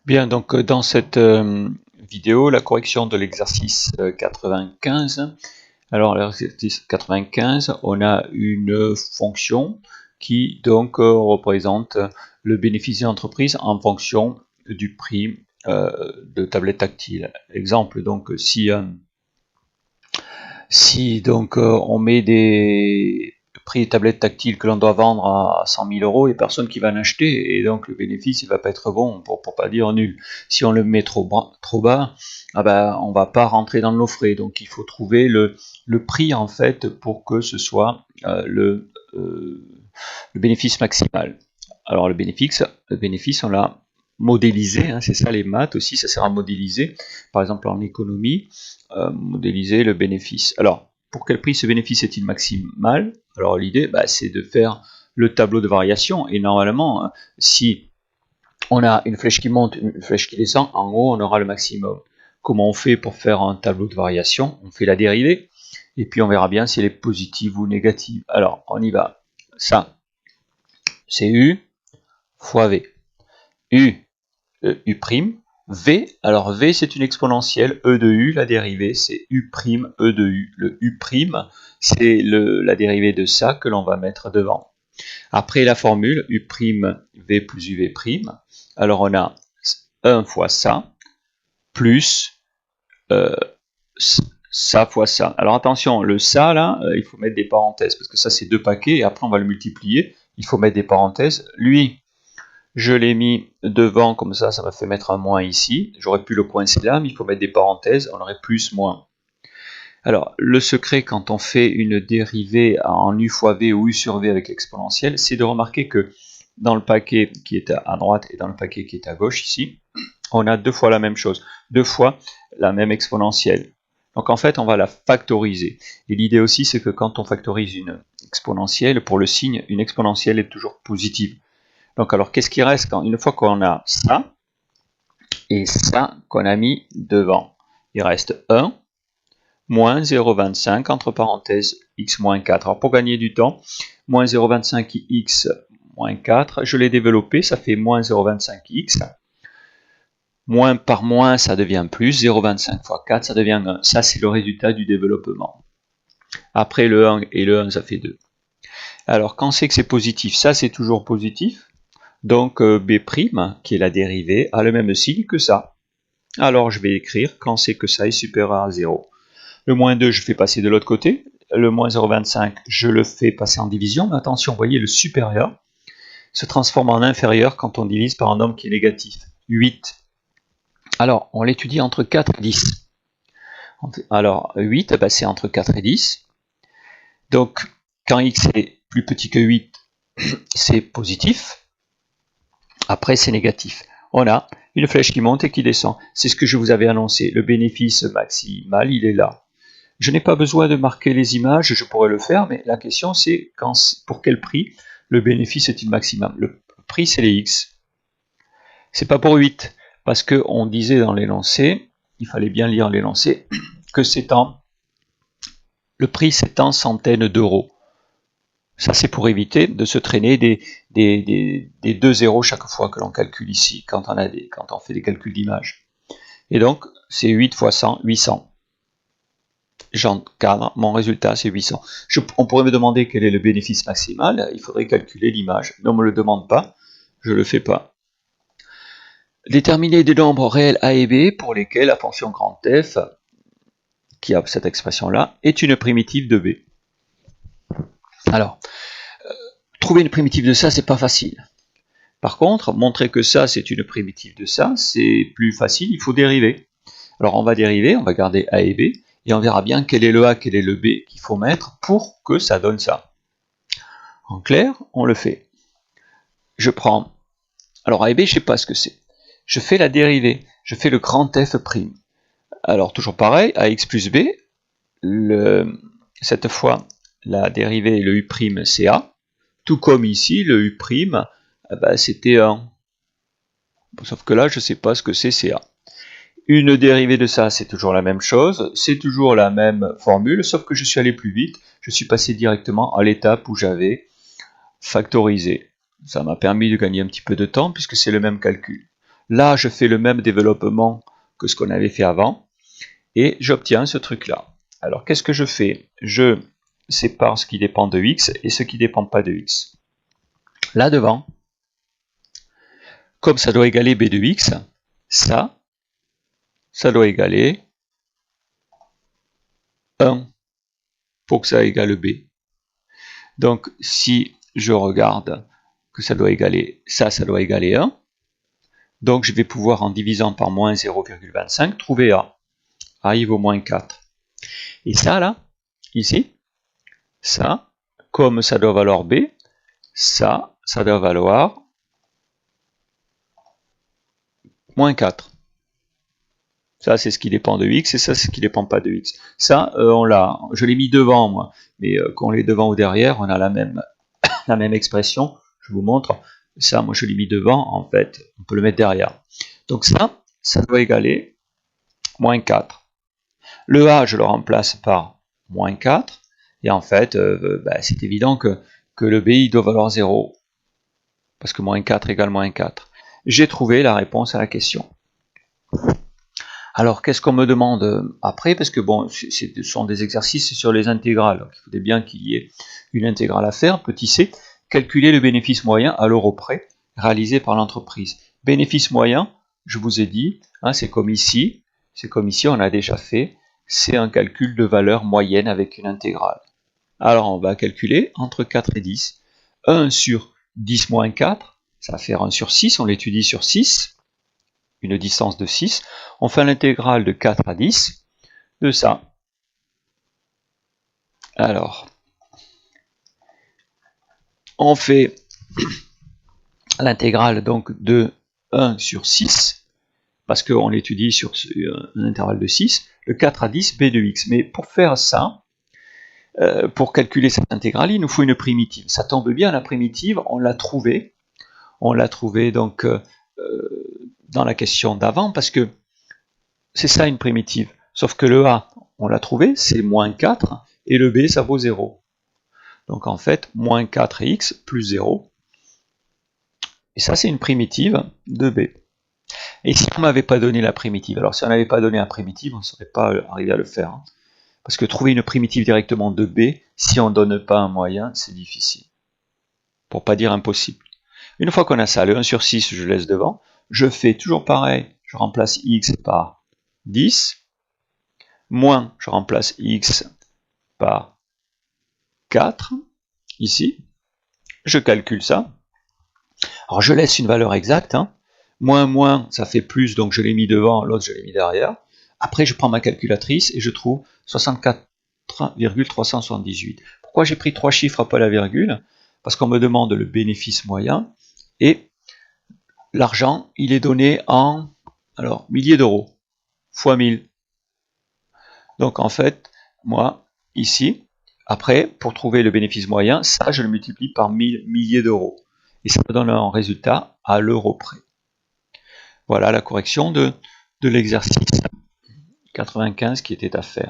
Bien, donc dans cette vidéo, la correction de l'exercice 95. Alors, l'exercice 95, on a une fonction qui donc représente le bénéfice de l'entreprise en fonction du prix de tablette tactile. Exemple, donc si donc on met des prix de tablettes tactiles que l'on doit vendre à 100 000 euros, il n'y a personne qui va l'acheter et donc le bénéfice il va pas être bon pour pas dire nul. Si on le met trop bas, ah ben, on va pas rentrer dans nos frais. Donc il faut trouver le prix en fait pour que ce soit le bénéfice maximal. Alors le bénéfice on l'a modélisé, hein, c'est ça les maths aussi, ça sert à modéliser. Par exemple en économie, modéliser le bénéfice. Alors, pour quel prix ce bénéfice est-il maximal? Alors l'idée, c'est de faire le tableau de variation. Et normalement, si on a une flèche qui monte, une flèche qui descend, en haut, on aura le maximum. Comment on fait pour faire un tableau de variation? On fait la dérivée, et puis on verra bien si elle est positive ou négative. Alors, on y va. Ça, c'est U fois V. U, U', V, alors V c'est une exponentielle, E de U, la dérivée c'est U', E de U. Le U', c'est la dérivée de ça que l'on va mettre devant. Après la formule U', V plus UV', alors on a 1 fois ça, plus ça fois ça. Alors attention, le ça là, il faut mettre des parenthèses, parce que ça c'est deux paquets, et après on va le multiplier, il faut mettre des parenthèses. Lui, je l'ai mis devant, comme ça m'a fait mettre un moins ici. J'aurais pu le coincer là, mais il faut mettre des parenthèses, on aurait plus, moins. Alors, le secret quand on fait une dérivée en U fois V ou U sur V avec l'exponentielle, c'est de remarquer que dans le paquet qui est à droite et dans le paquet qui est à gauche ici, on a deux fois la même chose, deux fois la même exponentielle. Donc en fait, on va la factoriser. Et l'idée aussi, c'est que quand on factorise une exponentielle, pour le signe, une exponentielle est toujours positive. Donc alors qu'est-ce qui reste une fois qu'on a ça et ça qu'on a mis devant? Il reste 1 moins 0,25 entre parenthèses x moins 4. Alors pour gagner du temps, moins 0,25 x moins 4, je l'ai développé, ça fait moins 0,25x. Moins par moins, ça devient plus, 0,25 fois 4, ça devient 1. Ça, c'est le résultat du développement. Après le 1 et le 1, ça fait 2. Alors quand c'est que c'est positif, ça c'est toujours positif. Donc B', qui est la dérivée, a le même signe que ça. Alors je vais écrire quand c'est que ça est supérieur à 0. Le moins 2, je fais passer de l'autre côté. Le moins 0,25, je le fais passer en division. Mais attention, vous voyez, le supérieur se transforme en inférieur quand on divise par un nombre qui est négatif. 8. Alors, on l'étudie entre 4 et 10. Alors, 8, c'est entre 4 et 10. Donc, quand x est plus petit que 8, c'est positif. Après, c'est négatif. On a une flèche qui monte et qui descend. C'est ce que je vous avais annoncé. Le bénéfice maximal, il est là. Je n'ai pas besoin de marquer les images, je pourrais le faire, mais la question c'est pour quel prix le bénéfice est-il maximum? Le prix, c'est les x. C'est pas pour 8, parce qu'on disait dans l'énoncé, il fallait bien lire l'énoncé, que le prix c'est en centaines d'euros. Ça, c'est pour éviter de se traîner des 2 zéros chaque fois que l'on calcule ici, quand on fait des calculs d'image. Et donc, c'est 8 fois 100, 800. J'encadre, mon résultat, c'est 800. On pourrait me demander quel est le bénéfice maximal, il faudrait calculer l'image. Ne me le demande pas, je ne le fais pas. Déterminer des nombres réels A et B pour lesquels la fonction grand F, qui a cette expression-là, est une primitive de B. Alors, trouver une primitive de ça, c'est pas facile. Par contre, montrer que ça, c'est une primitive de ça, c'est plus facile, il faut dériver. Alors on va dériver, on va garder A et B, et on verra bien quel est le A, quel est le B qu'il faut mettre pour que ça donne ça. En clair, on le fait. Je prends, alors A et B, je ne sais pas ce que c'est. Je fais la dérivée, je fais le grand F'. Alors toujours pareil, AX plus B, cette fois, la dérivée, le U', c'est A. Tout comme ici, le U', c'était 1. Sauf que là, je ne sais pas ce que c'est A. Une dérivée de ça, c'est toujours la même chose, c'est toujours la même formule, sauf que je suis allé plus vite, je suis passé directement à l'étape où j'avais factorisé. Ça m'a permis de gagner un petit peu de temps puisque c'est le même calcul. Là, je fais le même développement que ce qu'on avait fait avant, et j'obtiens ce truc-là. Alors, qu'est-ce que je fais? Je sépare ce qui dépend de x et ce qui ne dépend pas de x. Là devant, comme ça doit égaler b de x, ça doit égaler 1 pour que ça égale b. Donc, si je regarde que ça doit égaler ça, ça doit égaler 1. Donc, je vais pouvoir, en divisant par moins 0,25, trouver A. A, il vaut moins 4. Et ça, là, ici, ça, comme ça doit valoir B, ça doit valoir moins 4. Ça, c'est ce qui dépend de x, et ça, c'est ce qui ne dépend pas de x. Ça, je l'ai mis devant, moi. Mais qu'on l'ait devant ou derrière, on a la même expression. Je vous montre. Ça, moi, je l'ai mis devant. En fait, on peut le mettre derrière. Donc ça doit égaler moins 4. Le a, je le remplace par moins 4. Et en fait, c'est évident que le b, il doit valoir 0. Parce que moins 4 égale moins 4. J'ai trouvé la réponse à la question. Alors, qu'est-ce qu'on me demande après? Parce que bon, ce sont des exercices sur les intégrales. Donc, il faudrait bien qu'il y ait une intégrale à faire. Petit c, calculer le bénéfice moyen à l'euro près réalisé par l'entreprise. Bénéfice moyen, je vous ai dit, hein, c'est comme ici, on a déjà fait, c'est un calcul de valeur moyenne avec une intégrale. Alors, on va calculer entre 4 et 10. 1 sur 10 moins 4, ça va faire 1 sur 6, on l'étudie sur 6. Une distance de 6, on fait l'intégrale de 4 à 10 de ça. Alors, on fait l'intégrale donc de 1 sur 6, parce qu'on l'étudie sur un intervalle de 6, de 4 à 10, b de x. Mais pour faire ça, pour calculer cette intégrale, il nous faut une primitive. Ça tombe bien, la primitive, on l'a trouvée. On l'a trouvée donc dans la question d'avant, parce que c'est ça une primitive. Sauf que le a, on l'a trouvé, c'est moins 4, et le b, ça vaut 0. Donc en fait, moins 4x plus 0. Et ça, c'est une primitive de b. Et si on ne m'avait pas donné la primitive, alors si on n'avait pas donné la primitive, on ne serait pas arrivé à le faire. Hein. Parce que trouver une primitive directement de b, si on ne donne pas un moyen, c'est difficile. Pour pas dire impossible. Une fois qu'on a ça, le 1 sur 6, je laisse devant. Je fais toujours pareil, je remplace x par 10. Moins, je remplace x par 4, ici. Je calcule ça. Alors je laisse une valeur exacte. Hein. Moins, ça fait plus, donc je l'ai mis devant, l'autre je l'ai mis derrière. Après, je prends ma calculatrice et je trouve 64,378. Pourquoi j'ai pris 3 chiffres après la virgule? Parce qu'on me demande le bénéfice moyen. Et l'argent, il est donné en milliers d'euros, fois 1000. Donc en fait, moi, ici, après, pour trouver le bénéfice moyen, ça, je le multiplie par 1000 milliers d'euros. Et ça me donne un résultat à l'euro près. Voilà la correction de l'exercice 95 qui était à faire.